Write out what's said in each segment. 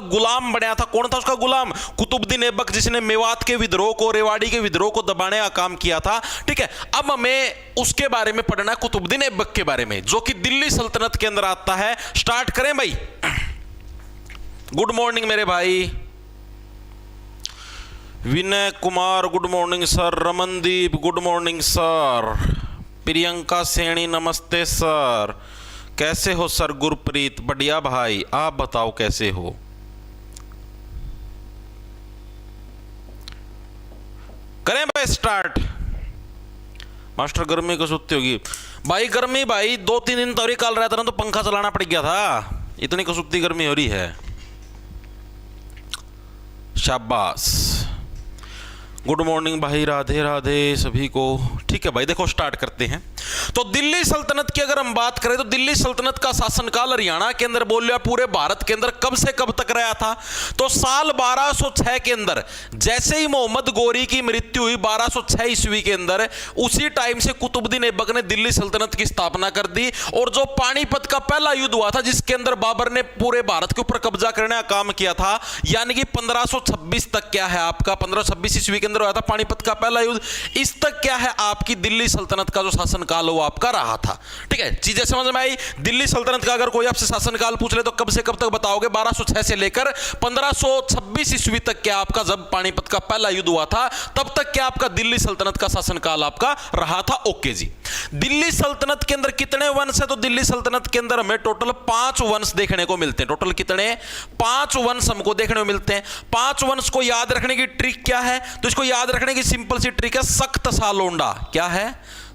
गुलाम बनया था। कौन था उसका गुलाम? कुतुबुद्दीन ऐबक, जिसने मेवात के विद्रोह को, रेवाड़ी के विद्रोह को दबाने का काम किया था। ठीक है, अब हमें उसके बारे में पढ़ना है, कुतुबुद्दीन ऐबक के बारे में, जो कि दिल्ली सल्तनत के अंदर आता है। स्टार्ट करें भाई। गुड मॉर्निंग मेरे भाई। Vinay Kumar good morning sir. Ramandeep good morning sir. Priyanka Saini नमस्ते सर। कैसे हो सर? गुरप्रीत बढ़िया भाई, आप बताओ कैसे हो? करें भाई स्टार्ट। मास्टर गर्मी को सुत्ती होगी भाई। गर्मी भाई 2-3 दिन तो कल रहता ना, तो पंखा चलाना पड़ गया था, इतनी कसुत्ती गर्मी हो रही है। शाबाश, गुड मॉर्निंग भाई, राधे राधे सभी को। ठीक है भाई, देखो स्टार्ट करते हैं। तो दिल्ली सल्तनत की अगर हम बात करें तो दिल्ली सल्तनत का शासनकाल हरियाणा के अंदर बोल लिया, पूरे भारत के अंदर कब से कब तक रहा था? तो साल 1206 के अंदर जैसे ही मोहम्मद गोरी की मृत्यु हुई 1206 ईस्वी के अंदर, उसी टाइम से कुतुबुद्दीन ऐबक ने दिल्ली सल्तनत की स्थापना कर दी। और जो पानीपत का पहला युद्ध हुआ था, जिसके अंदर बाबर ने पूरे भारत के ऊपर कब्जा करने का काम किया था, यानी कि 1526 तक क्या है आपका, 1526 ईस्वी के अंदर हुआ था पानीपत का पहला युद्ध, इस तक क्या है आपकी दिल्ली सल्तनत का जो शासनकाल वो आपका रहा था। ठीक है, चीजें समझ में आई? दिल्ली सल्तनत का अगर कोई आपसे शासनकाल पूछ ले तो कब से कब तक बताओगे? 1206 से लेकर 1526 ईस्वी तक क्या आपका, जब पानीपत का पहला युद्ध हुआ था तब तक क्या आपका दिल्ली सल्तनत का शासनकाल आपका रहा था। ओके जी। दिल्ली सल्तनत के अंदर कितने वंश है? तो दिल्ली सल्तनत के अंदर हमें टोटल 5 वंश देखने को मिलते हैं। टोटल कितने? 5 वंश हमको देखने को मिलते हैं। 5 वंश को याद रखने की ट्रिक क्या है? तो इसको याद रखने की सिंपल सी ट्रिक है, सख्त सा लोंडा। क्या है?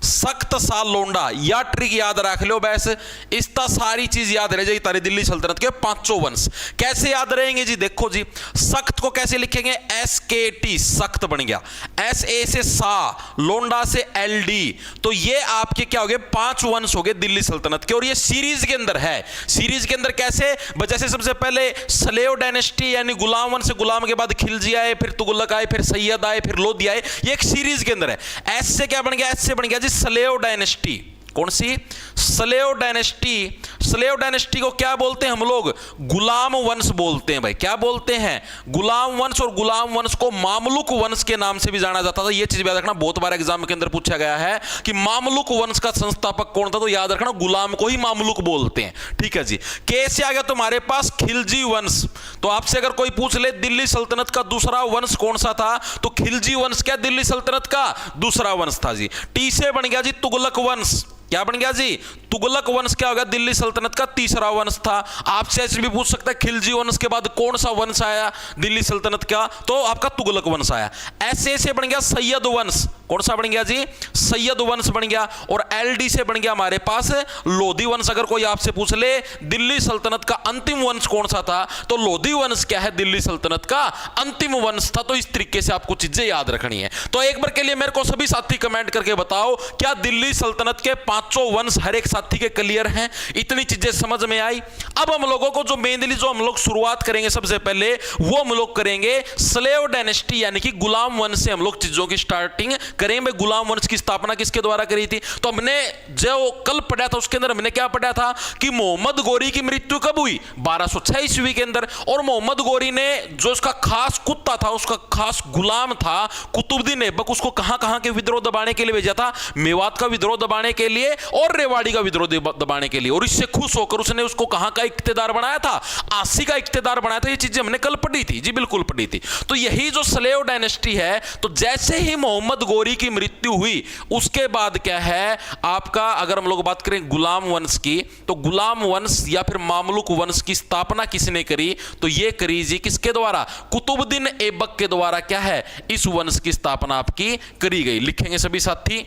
सख्त सा लोंडा। या ट्रिक याद रख लो बस, इसका सारी चीज याद रह जाएगी तारी दिल्ली सल्तनत के 5 वंश। कैसे याद रहेंगे जी? देखो जी, सख्त को कैसे लिखेंगे? SKT, सख्त बन गया। SA से सा, लोंडा से LD, तो ये आपके क्या हो गए? 5 वंश हो गए दिल्ली सल्तनत के। और ये सीरीज के अंदर है। सीरीज के अंदर कैसे? जैसे सबसे पहले स्लेव डायनेस्टी यानी गुलाम वंश, गुलाम के बाद खिलजी आए, फिर तुगलक आए, फिर सैयद आए, फिर लोधी आए, ये एक सीरीज के अंदर है। S से क्या बन गया? S से बन गया जी स्लेव डायनेस्टी। कौन सी? Slave dynasty. स्लेव डायनेस्टी को क्या बोलते हैं हम लोग? गुलाम वंश बोलते हैं भाई। क्या बोलते हैं? गुलाम वंश। और गुलाम वंश को मामलुक वंश के नाम से भी जाना जाता था। यह चीज याद रखना, बहुत बार एग्जाम के अंदर पूछा गया है कि मामलुक वंश का संस्थापक कौन था, तो याद रखना गुलाम को ही मामलुक बोलते हैं। ठीक है जी। के से आ गया तुम्हारे पास खिलजी वंश। तो आपसे अगर कोई पूछ ले दिल्ली सल्तनत का दूसरा वंश कौन सा था, तो खिलजी वंश क्या दिल्ली सल्तनत का दूसरा वंश था जी। टी से बन गया जी तुगलक वंश। क्या बन गया जी? तुगलक वंश क्या होगा? दिल्ली सल्तनत का तीसरा वंश था। आपसे ऐसे भी पूछ सकता है खिलजी वंश के बाद कौन सा वंश आया दिल्ली सल्तनत का, तो आपका तुगलक वंश आया। ऐसे से बन गया सैयद वंश। कौन सा बन गया जी? सैयद वंश बन गया। और LD से बन गया हमारे पास लोधी वंश। अगर कोई आपसे पूछ ले दिल्ली सल्तनत का अंतिम वंश कौन सा था, तो लोधी वंश क्या है? दिल्ली सल्तनत का अंतिम वंश था। तो इस तरीके से आपको चीजें याद रखनी है। तो एक बार के लिए मेरे को सभी साथी कमेंट करके बताओ, क्या दिल्ली सल्तनत के 5 वंश हर एक साथी के क्लियर हैं? इतनी चीजें समझ में आई? अब हम लोगों को जो मेनली जो हम लोग शुरुआत करेंगे सबसे पहले, वो हम लोग करेंगे स्लेव डायनेस्टी यानी कि गुलाम वंश से हम लोग चीजों की स्टार्टिंग करेंगे। गुलाम वंश की स्थापना किसके द्वारा करी थी? तो हमने जो कल पढ़ा था उसके अंदर हमने क्या पढ़ा था कि मोहम्मद गोरी की मृत्यु कब हुई? 1206 ईस्वी के अंदर। और मोहम्मद गोरी ने जो उसका खास कुत्ता था, उसका खास गुलाम था कुतुबुद्दीन ऐबक, उसको कहां कहां के विद्रोह दबाने के लिए भेजा था? मेवात का विद्रोह दबाने के लिए और रेवाड़ी का विद्रोह दबाने के लिए। और इससे खुश होकर उसने उसको कहां का इख्तियार बनाया था? आसी का इख्तियार बनाया था। ये चीजें हमने कल पढ़ी थी जी, बिल्कुल पढ़ी थी। तो यही जो स्लेव डायनेस्टी है, तो जैसे ही मोहम्मद गोरी की मृत्यु हुई उसके बाद क्या है आपका, अगर हम लोग बात करें गुलाम वंश की, तो गुलाम वंश या फिर मामलुक वंश की स्थापना किसने करी? तो ये करी जी किसके द्वारा? कुतुबुद्दीन ऐबक के द्वारा क्या है इस वंश की स्थापना आपकी करी गई। लिखेंगे सभी साथी,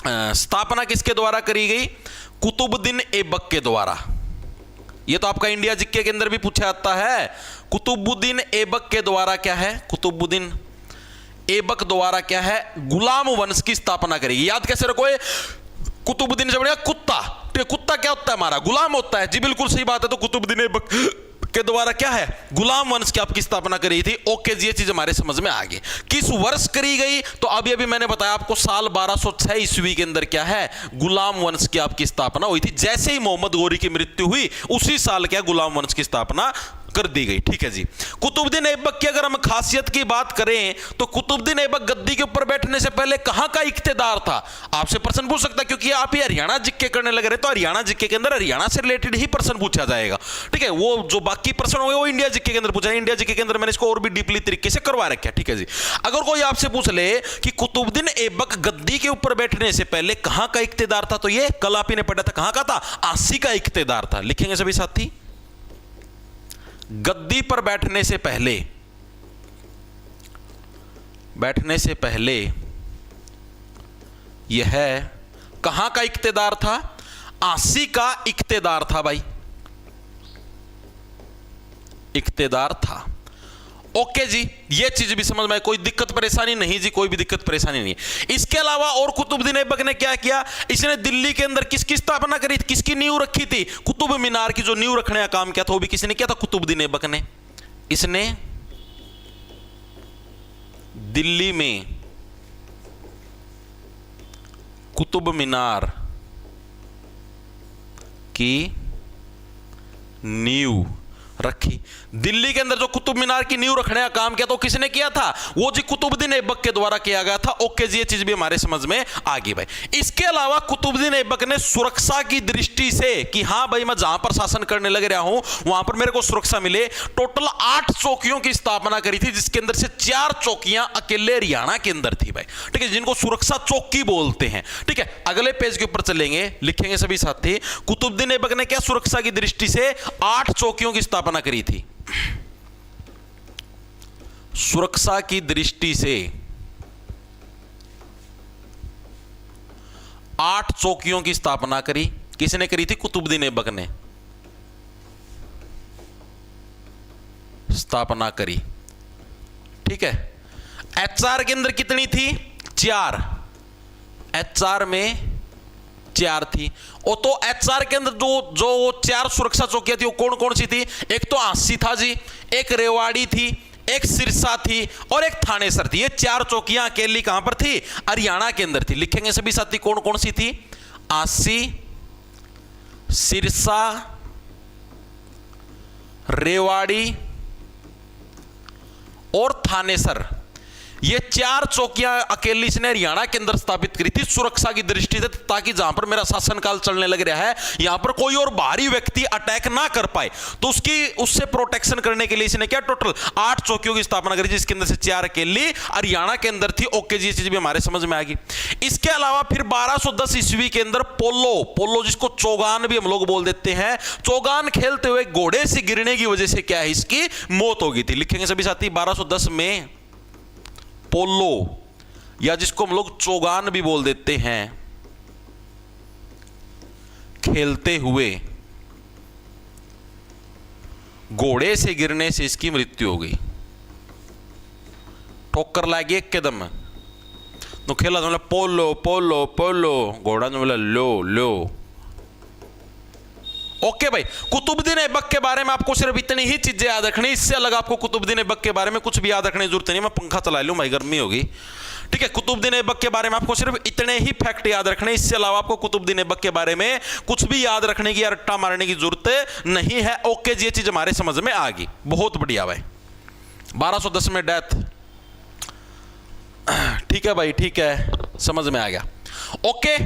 स्थापना किसके द्वारा करी गई? कुतुबुद्दीन ऐबक के द्वारा। ये तो आपका इंडिया जीके के अंदर भी पूछा जाता है। कुतुबुद्दीन ऐबक के द्वारा क्या है? कुतुबुद्दीन ऐबक द्वारा क्या है? गुलाम वंश की स्थापना करेगी। याद कैसे रखो? कुतुबुद्दीन से बढ़िया कुत्ता। कुत्ता क्या होता है? हमारा गुलाम होता है जी, बिल्कुल सही बात है। तो कुतुबुद्दीन ऐबक के द्वारा क्या है? गुलाम वंश की आपकी स्थापना करी थी। ओके जी, ये चीज हमारे समझ में आ गई। किस वर्ष करी गई? तो अभी मैंने बताया आपको साल 1206 ईस्वी के अंदर क्या है गुलाम वंश की आपकी स्थापना हुई थी। जैसे ही मोहम्मद गोरी की मृत्यु हुई उसी साल क्या गुलाम वंश की स्थापना कर दी गई। ठीक है जी। कुतुबुद्दीन ऐबक की अगर हम खासियत की बात करें तो कुतुबुद्दीन ऐबक गद्दी के ऊपर बैठने से पहले कहां का इख्तियार था? आपसे प्रश्न पूछ सकता है, क्योंकि आप ये हरियाणा जिक्के करने लग रहे, तो हरियाणा जिक्के के अंदर हरियाणा से रिलेटेड ही प्रश्न पूछा जाएगा। ठीक है, वो जो बाकी प्रश्न होंगे वो इंडिया जिक्के के अंदर पूछा है। इंडिया जिक्के के अंदर मैंने इसको और भी डीपली तरीके से करवा रखा है। ठीक है जी। अगर कोई आपसे पूछ ले कि कुतुबुद्दीन ऐबक गद्दी के ऊपर बैठने से पहले कहां का इख्तियार था, तो ये कल आप ही ने पढ़ा था, कहां का था? आसी का इख्तियार था। लिखेंगे सभी साथी, गद्दी पर बैठने से पहले यह कहां का इख्तियार था? आसी का इख्तियार था भाई, इख्तियार था। ओके जी, ये चीज भी समझ में, कोई दिक्कत परेशानी नहीं जी, कोई भी दिक्कत परेशानी नहीं। इसके अलावा और कुतुबुद्दीन ऐबक ने क्या किया? इसने दिल्ली के अंदर किसकी स्थापना करी थी, किसकी नींव रखी थी? कुतुब मीनार की जो नींव रखने का काम किया था वो भी किसने किया था? कुतुबुद्दीन ऐबक ने। इसने दिल्ली में कुतुब मीनार की नींव रखी। दिल्ली के अंदर जो कुतुब मीनार की नींव रखने का काम किया तो किसने किया था? वो जी कुतुबुद्दीन ऐबक के द्वारा किया गया था। ओके जी, ये चीज भी हमारे समझ में आ गई भाई। इसके अलावा कुतुबुद्दीन ऐबक ने सुरक्षा की दृष्टि से कि हां भाई मैं जहां पर शासन करने लग रहा हूं वहां पर मेरे को सुरक्षा मिले, टोटल 8 चौकियों की स्थापना करी थी, जिसके अंदर से 4 चौकियां अकेले हरियाणा के अंदर थी भाई। ठीक है, जिनको सुरक्षा चौकी बोलते हैं। ठीक है, अगले पेज के ऊपर चलेंगे, लिखेंगे सभी साथी, कुतुबुद्दीन ऐबक ने क्या सुरक्षा की दृष्टि से 8 चौकियों की स्थापना करी थी। सुरक्षा की दृष्टि से 8 चौकियों की स्थापना करी। किसने करी थी? कुतुबुद्दीन ऐबक ने स्थापना करी। ठीक है, एचआर के अंदर कितनी थी? 4। एचआर में 4 थी। और तो एचआर के अंदर जो 4 सुरक्षा चौकियां थी वो कौन कौन सी थी? एक तो आंसी था जी, एक रेवाड़ी थी, एक सिरसा थी और एक थानेसर थी। ये 4 चौकियां अकेली कहां पर थी? हरियाणा के अंदर थी। लिखेंगे सभी साथी कौन कौन सी थी? आंसी, सिरसा, रेवाड़ी और थानेसर। ये 4 चौकियां अकेली इसने हरियाणा के अंदर स्थापित करी थी सुरक्षा की दृष्टि से, ताकि जहां पर मेरा शासनकाल चलने लग रहा है यहां पर कोई और बाहरी व्यक्ति अटैक ना कर पाए, तो उससे प्रोटेक्शन करने के लिए इसने क्या टोटल 8 चौकियों की स्थापना करी, जिसके अंदर से 4 अकेली हरियाणा के अंदर थी। ओके जी, ये चीज भी हमारे समझ में आ गई। इसके अलावा फिर 1210 ईस्वी के अंदर पोलो जिसको चौगान भी हम लोग बोल देते हैं, चौगान खेलते हुए घोड़े से गिरने की वजह से क्या है, इसकी मौत हो गई थी। लिखेंगे सभी साथी 1210 में पोलो या जिसको हम लोग चौगान भी बोल देते हैं, खेलते हुए घोड़े से गिरने से इसकी मृत्यु हो गई। ठोकर लागी एक कदम तो खेला तो पोलो पोलो पोलो, घोड़ा जो बोला लो लो। ओके भाई, कुतुबुद्दीन ऐबक के बारे में आपको सिर्फ इतनी ही चीजें याद रखनी, इससे अलग आपको कुतुबुद्दीन ऐबक के बारे में कुछ भी याद रखने की जरूरत नहीं। मैं पंखा चला लूं भाई, गर्मी होगी। ठीक है, कुतुबुद्दीन ऐबक के बारे में आपको सिर्फ इतने ही फैक्ट याद रखने, इससे अलावा आपको कुतुबुद्दीन ऐबक के बारे में कुछ भी याद रखने की या रट्टा मारने की जरूरत नहीं है। ओके जी, ये चीज हमारे समझ में आ गई, बहुत बढ़िया भाई। 1210 में डेथ। ठीक है भाई, ठीक है, समझ में आ गया। ओके,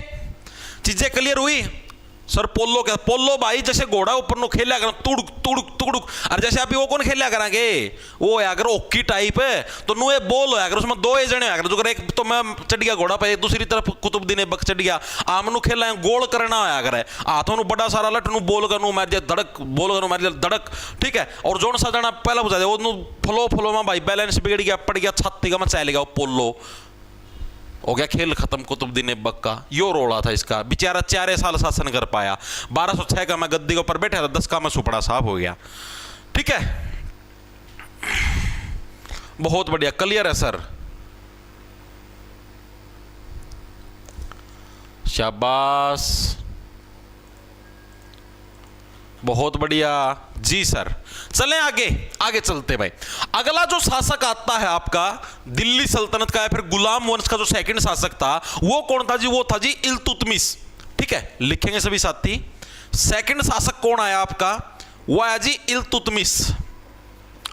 चीजें क्लियर हुई सर। पोलो भाई जैसे घोड़ा ऊपर नो खेलिया कर तुड़ुक तुड़ुक तुड़ुक, और जैसे आप वो कौन खेलिया करांगे, वो होया कर ओकी टाइप है, तो नु ये बोल होया कर, उसमें 2 जने होया कर, जो कर एक तो मैं चढ़ गया घोड़ा पे, दूसरी तरफ कुतुबुद्दीन ऐबक चढ़ गया, आमनु खेला गोल करना होया कर, हाथों नु बड़ा सारा लट नु बोल कर नु मार दिया धड़क, बोल कर नु मार दिया धड़क। ठीक है, और जोन सा जना पहला बुझा दे वो नु फलो में भाई बैलेंस बिगड़ गया, पड़ गया छाती का, मैं चल गया, वो पोलो हो गया, खेल खत्म कुतुबुद्दीन ऐबक का। यो रोड़ा था इसका, बेचारा 4 साल शासन कर पाया। 1206 का मैं गद्दी के ऊपर बैठा था, 10 का मैं सुपड़ा साहब हो गया। ठीक है, बहुत बढ़िया, क्लियर है सर, शाबाश, बहुत बढ़िया जी सर। चलें आगे चलते भाई। अगला जो शासक आता है आपका दिल्ली सल्तनत का या फिर गुलाम वंश का जो सेकंड शासक था वो कौन था जी? वो था जी इल्तुतमिश। ठीक है, लिखेंगे सभी साथी, सेकंड शासक कौन आया आपका? वो आया जी इल्तुतमिश।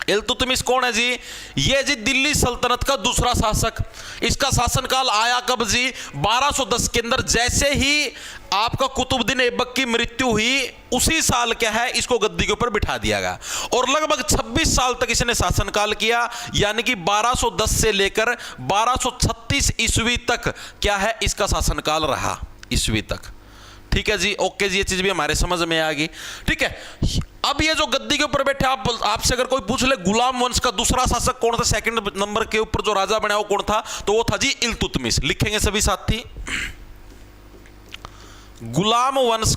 इल्तुतमिश कौन है जी? ये जी दिल्ली सल्तनत का दूसरा शासक। इसका शासनकाल आया कब जी? 1210 के अंदर। जैसे ही आपका कुतुबुद्दीन ऐबक की मृत्यु हुई उसी साल क्या है, इसको गद्दी के ऊपर बिठा दिया गया और लगभग 26 साल तक इसने शासनकाल किया, यानी कि 1210 से लेकर 1236 ईस्वी तक क्या है, इसका शासनकाल रहा, ईस्वी तक। ठीक है जी, ओके जी, ये चीज भी हमारे समझ में आ गई। ठीक है, अब ये जो गद्दी के ऊपर बैठे, आपसे अगर कोई पूछ ले गुलाम वंश का दूसरा शासक कौन था, सेकंड नंबर के ऊपर जो राजा बना वो कौन था, तो वो था जी इल्तुतमिश। लिखेंगे सभी साथी, गुलाम वंश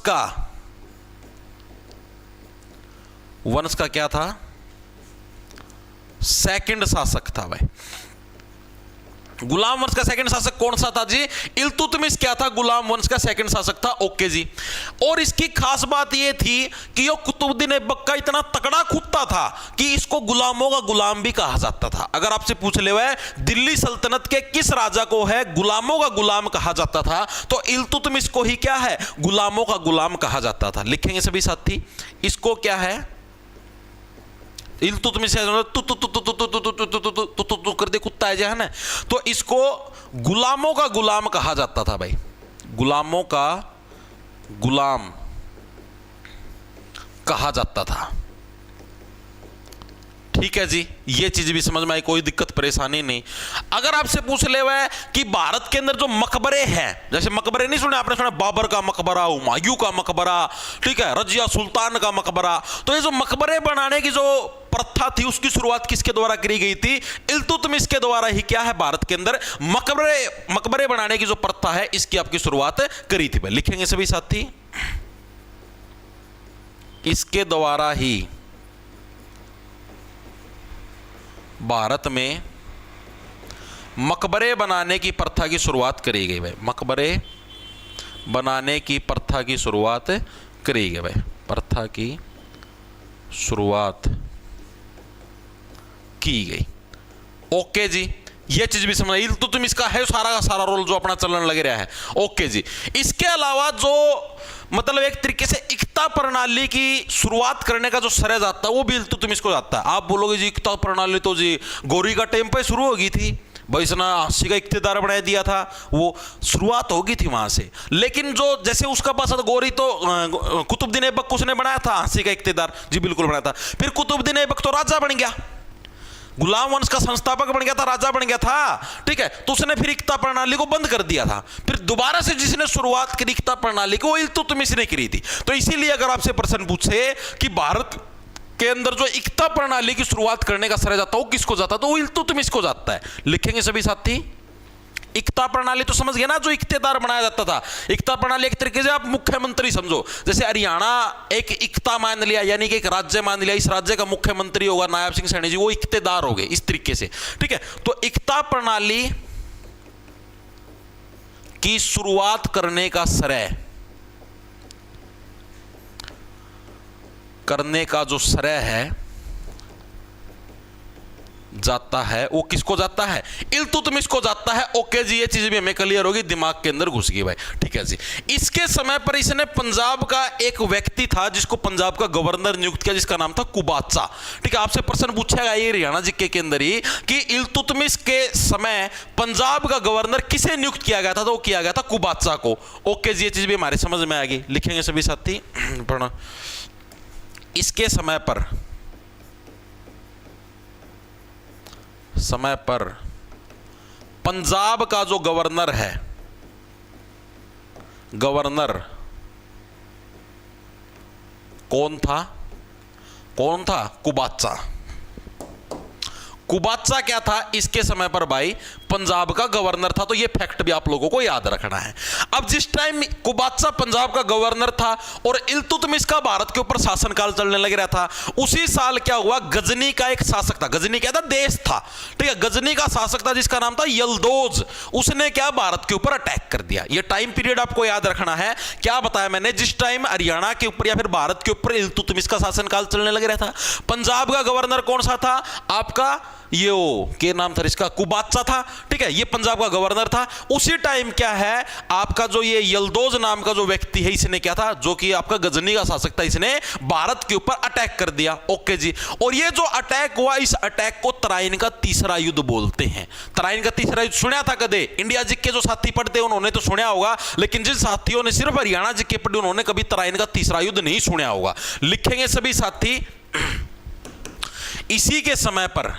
का क्या था, सेकंड शासक था भाई। गुलाम वंश का सेकंड शासक कौन सा था जी? इल्तुतमिश क्या था, गुलाम वंश का सेकंड शासक था। ओके जी, और इसकी खास बात यह थी कि ये कुतुबुद्दीन ऐबक का इतना तगड़ा कुत्ता था कि इसको गुलामों का गुलाम भी कहा जाता था। अगर आपसे पूछ ले हुआ दिल्ली सल्तनत के किस राजा को है गुलामों का गुलाम कहा जाता था, तो इल्तुतमिश को ही क्या है, गुलामों का गुलाम कहा जाता था। लिखेंगे सभी साथी, इसको क्या है, इल्तुतमिश तू कर दे कुत्ता है ना, तो इसको गुलामों का गुलाम कहा जाता था भाई, गुलामों का गुलाम कहा जाता था। ठीक है जी, ये चीज भी समझ में आई, कोई दिक्कत परेशानी नहीं। अगर आपसे पूछ ले हुआ है कि भारत के अंदर जो मकबरे हैं, जैसे मकबरे नहीं सुने आपने, सुना बाबर का मकबरा, हुमायूं का मकबरा, ठीक है, रजिया सुल्तान का मकबरा, तो ये जो मकबरे बनाने की जो प्रथा थी उसकी शुरुआत किसके द्वारा करी गई थी? इल्तुतमिश के द्वारा ही क्या है, भारत के अंदर मकबरे बनाने की जो प्रथा है इसकी आपकी शुरुआत करी थी भाई। लिखेंगे सभी साथी, इसके द्वारा ही भारत में मकबरे बनाने की प्रथा की शुरुआत करी गई भाई, मकबरे बनाने की प्रथा की शुरुआत करी गई भाई, प्रथा की शुरुआत की गई। ओके जी, ये चीज भी समझ, इल्तुतमिश का है सारा का सारा रोल जो अपना चलन लग रहा है। ओके जी, इसके अलावा जो मतलब एक तरीके से इक्ता प्रणाली की शुरुआत करने का जो श्रेय जाता है वो भी इल्तुतमिश को जाता है। आप बोलोगे जी इक्ता प्रणाली तो जी गौरी का टाइम पे शुरू होगी थी भाई, इसने 80 का इख्तियार बना दिया था, वो शुरुआत होगी थी वहां से। लेकिन जो जैसे उसका पास गौरी तो कुतुबुद्दीन ऐबक उसने बनाया था 80 का इख्तियार, जी बिल्कुल बनाया था। फिर कुतुबुद्दीन ऐबक तो राजा बन गया, गुलाम वंश का संस्थापक बन गया था, राजा बन गया था। ठीक है, तो उसने फिर इक्ता प्रणाली को बंद कर दिया था। फिर दोबारा से जिसने शुरुआत करी इक्ता प्रणाली को, वो इल्तुतमिश ने करी थी। तो इसीलिए अगर आपसे प्रश्न पूछे कि भारत के अंदर जो इक्ता प्रणाली की शुरुआत करने का श्रेय जाता है वो किसको जाता है, तो वो इल्तुतमिश को जाता है। लिखेंगे सभी साथी, इक्ता प्रणाली तो समझ गए ना, जो इख्तियार बनाया जाता था। इक्ता प्रणाली एक तरीके से आप मुख्यमंत्री समझो, जैसे हरियाणा एक इक्ता मान लिया, यानी कि एक राज्य मान लिया, इस राज्य का मुख्यमंत्री होगा नायब सिंह सैनी जी, वो इख्तियार हो गए इस तरीके से। ठीक है, तो इक्ता प्रणाली की शुरुआत करने का श्रेय, करने का जो श्रेय है जाता है वो किसको जाता है, इल्तुतमिश को जाता है। ओके जी, ये चीज भी हमें क्लियर होगी, दिमाग के अंदर घुस गई भाई। ठीक है जी, इसके समय पर इसने पंजाब का एक व्यक्ति था जिसको पंजाब का गवर्नर नियुक्त किया, जिसका नाम था कुबाचा। ठीक है, आपसे प्रश्न पूछेगा ये हरियाणा जीके के अंदर ही कि इल्तुतमिश के समय पंजाब का गवर्नर किसे नियुक्त किया गया था, तो वो किया गया था कुबाचा को। ओके जी, ये चीज भी हमारे समझ में आ गई। लिखेंगे सभी साथी, पढ़ना, इसके समय पर पंजाब का जो गवर्नर है, गवर्नर कौन था, कुबाचा। कुबाचा क्या था इसके समय पर भाई, पंजाब का गवर्नर था। तो ये फैक्ट भी आप लोगों को याद रखना है। अब जिस टाइम कुबाचा पंजाब का गवर्नर था और इल्तुतमिश का भारत के ऊपर शासनकाल चलने लग रहा था, उसी साल क्या हुआ, गजनी का एक शासक था, गजनी क्या था, देश था। ठीक है, गजनी का शासक था जिसका नाम था यल्दोज, उसने क्या भारत के ऊपर अटैक कर दिया। ये टाइम पीरियड आपको याद रखना है। क्या बताया मैंने, जिस टाइम हरियाणा के ऊपर या फिर भारत के ऊपर इल्तुतमिश का शासनकाल चलने लग रहा था, पंजाब का गवर्नर कौन सा था, आपका ये वो क्या नाम था इसका, कुबाचा था, ठीक है, ये पंजाब का गवर्नर था। उसी टाइम क्या है आपका जो ये यल्दोज नाम का जो व्यक्ति है, इसने क्या था, जो कि आपका गजनी का शासक था, इसने भारत के ऊपर अटैक कर दिया। ओके जी, और ये जो अटैक हुआ, इस अटैक को तराइन का तीसरा युद्ध बोलते हैं। तराइन का तीसरा युद्ध सुना था कदे? इंडिया जी के जो साथी पढ़ते उन्होंने तो सुना होगा, लेकिन जिन साथियों ने सिर्फ हरियाणा जी के पढ़े उन्होंने कभी तराइन का तीसरा युद्ध नहीं सुना होगा। लिखेंगे सभी साथी। इसी के समय पर,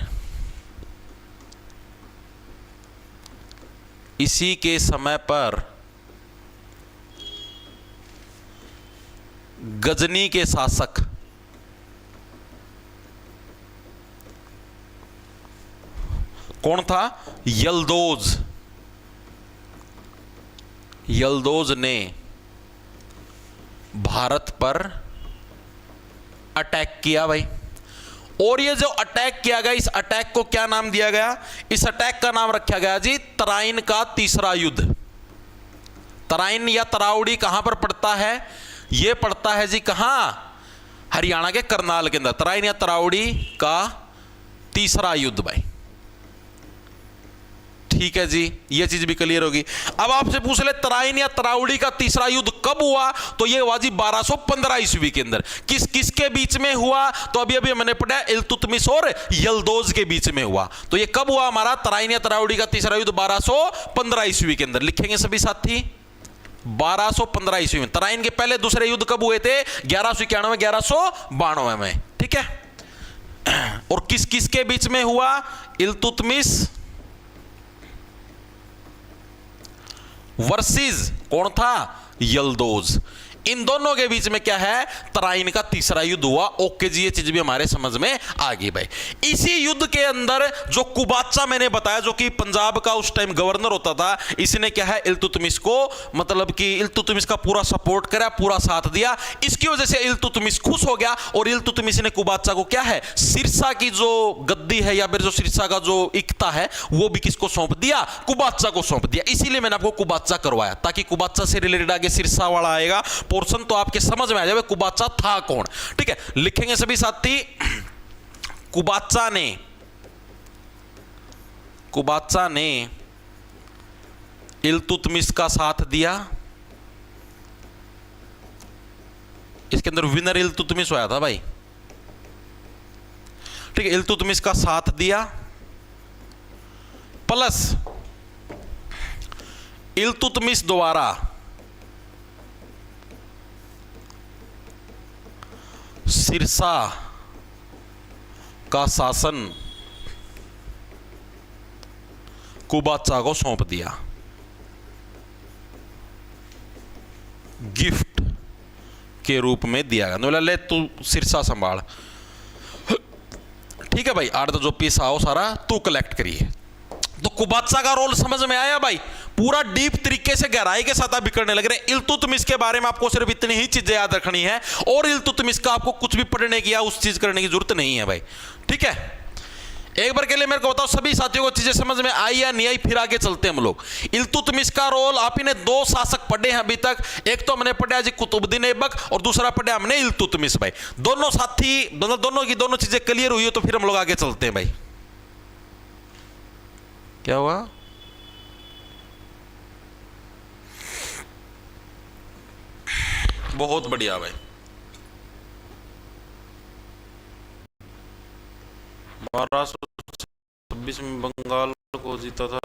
इसी के समय पर गजनी के शासक कौन था? यल्दोज। यल्दोज ने भारत पर अटैक किया भाई। और ये जो अटैक किया गया, इस अटैक को क्या नाम दिया गया? इस अटैक का नाम रखा गया जी तराइन का तीसरा युद्ध। तराइन या तराउड़ी कहां पर पड़ता है? ये पड़ता है जी कहां? हरियाणा के करनाल के अंदर। तराइन या तराउड़ी का तीसरा युद्ध भाई, ठीक है जी, ये चीज भी क्लियर होगी। अब आपसे पूछ ले तराइन या तराउड़ी का तीसरा युद्ध कब हुआ? तो ये हुआ जी 1215 ईस्वी के अंदर। किस किसके बीच में हुआ? तो अभी अभी मैंने पढ़ा इल्तुतमिश और यल्दोज के बीच में हुआ। तो ये कब हुआ हमारा तराइन या तराउड़ी का तीसरा युद्ध? 1215 ईस्वी के अंदर। लिखेंगे सभी साथी 1215 ईस्वी में। तराइन के पहले दूसरे युद्ध कब हुए थे? 1191 1192 में, ठीक है। और किस किस के बीच में हुआ? इल्तुतमिश वर्सेस कौन था? यल्दोज। इन दोनों के बीच में क्या है? तराइन का तीसरा युद्ध हुआ। ओके जी, ये चीज भी हमारे समझ में आ गई भाई। इसी युद्ध के अंदर जो कुबाचा मैंने बताया, जो कि पंजाब का उस टाइम गवर्नर होता था, इसने क्या है इल्तुतमिश को, मतलब कि इल्तुतमिश का पूरा सपोर्ट करा, पूरा साथ दिया। इसकी वजह से इल्तुतमिश खुश हो गया और इल्तुतमिश ने कुबाचा को क्या है, सिरसा की जो गद्दी है या फिर जो सिरसा का जो इक्ता है वो भी किसको सौंप दिया? कुबाचा को सौंप दिया। इसीलिए मैंने आपको कुबाचा करवाया, ताकि कुबाचा से रिलेटेड आगे सिरसा वाला आएगा पोर्शन तो आपके समझ में आ जाए कुबाचा था कौन, ठीक है। लिखेंगे सभी साथी कुबाचा ने इल्तुतमिश का साथ दिया। इसके अंदर विनर इल्तुतमिश होया था भाई, ठीक है। इल्तुतमिश का साथ दिया प्लस इल्तुतमिश द्वारा सिरसा का शासन कुबाचा को सौंप दिया गिफ्ट के रूप में दिया गया। बोला ले तू सिरसा संभाल, ठीक है भाई, आठ जो पीस आओ सारा तू कलेक्ट करिए। तो कुबाचा का रोल समझ में आया भाई? पूरा डीप तरीके से गहराई के साथ आप बिखरने लग रहे हैं। इल्तुतमिश के बारे में आपको सिर्फ इतनी ही चीजें याद रखनी है और इल्तुतमिश का आपको कुछ भी पढ़ने की या उस चीज करने की जरूरत नहीं है भाई, ठीक है। एक बार के लिए मेरे को बताओ सभी साथियों को चीजें समझ में आई या नहीं आई, फिर आगे चलते हैं हम लोग। इल्तुतमिश का रोल, आप इन्हें दो शासक पढ़े हैं अभी तक, एक तो हमने पढ़ा जी कुतुबुद्दीन ऐबक और दूसरा पढ़ा हमने इल्तुतमिश भाई। दोनों साथी दोनों की दोनों चीजें क्लियर हुई हो तो फिर हम लोग आगे चलते हैं भाई। क्या हुआ? बहुत बढ़िया भाई। 1226 में बंगाल को जीता था